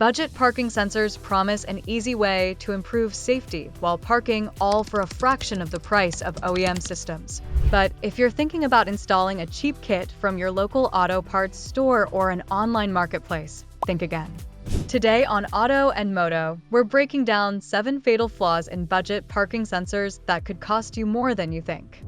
Budget parking sensors promise an easy way to improve safety while parking, all for a fraction of the price of OEM systems. But if you're thinking about installing a cheap kit from your local auto parts store or an online marketplace, think again. Today on Auto and Moto, we're breaking down 7 fatal flaws in budget parking sensors that could cost you more than you think.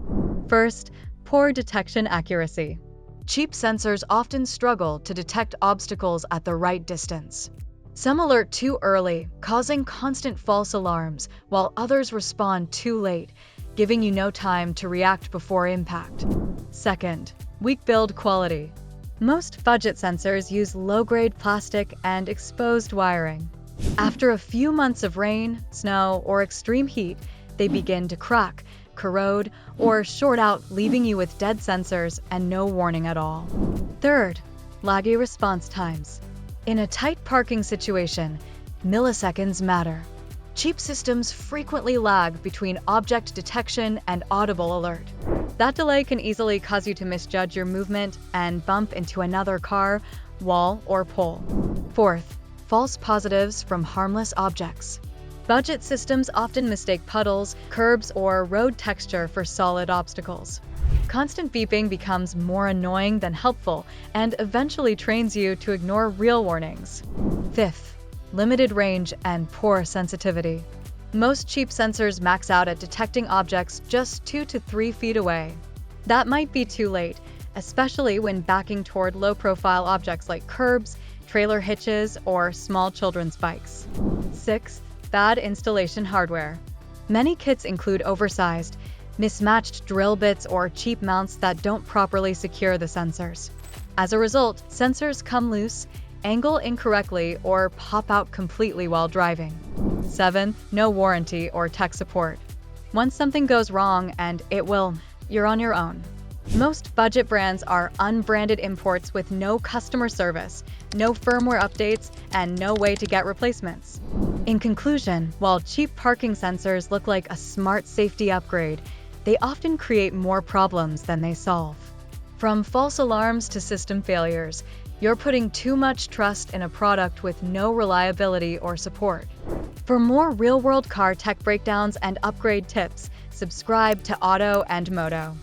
First, poor detection accuracy. Cheap sensors often struggle to detect obstacles at the right distance. Some alert too early, causing constant false alarms, while others respond too late, giving you no time to react before impact. Second, weak build quality. Most budget sensors use low-grade plastic and exposed wiring. After a few months of rain, snow, or extreme heat, they begin to crack, corrode, or short out, leaving you with dead sensors and no warning at all. Third, laggy response times. In a tight parking situation, milliseconds matter. Cheap systems frequently lag between object detection and audible alert. That delay can easily cause you to misjudge your movement and bump into another car, wall, or pole. Fourth, false positives from harmless objects. Budget systems often mistake puddles, curbs, or road texture for solid obstacles. Constant beeping becomes more annoying than helpful and eventually trains you to ignore real warnings. Fifth, limited range and poor sensitivity. Most cheap sensors max out at detecting objects just 2 to 3 feet away. That might be too late, especially when backing toward low-profile objects like curbs, trailer hitches, or small children's bikes. Sixth, bad installation hardware. Many kits include oversized, mismatched drill bits or cheap mounts that don't properly secure the sensors. As a result, sensors come loose, angle incorrectly, or pop out completely while driving. Seventh, no warranty or tech support. Once something goes wrong, and you're on your own. Most budget brands are unbranded imports with no customer service, no firmware updates, and no way to get replacements. In conclusion, while cheap parking sensors look like a smart safety upgrade, they often create more problems than they solve. From false alarms to system failures, you're putting too much trust in a product with no reliability or support. For more real-world car tech breakdowns and upgrade tips, subscribe to Auto and Moto.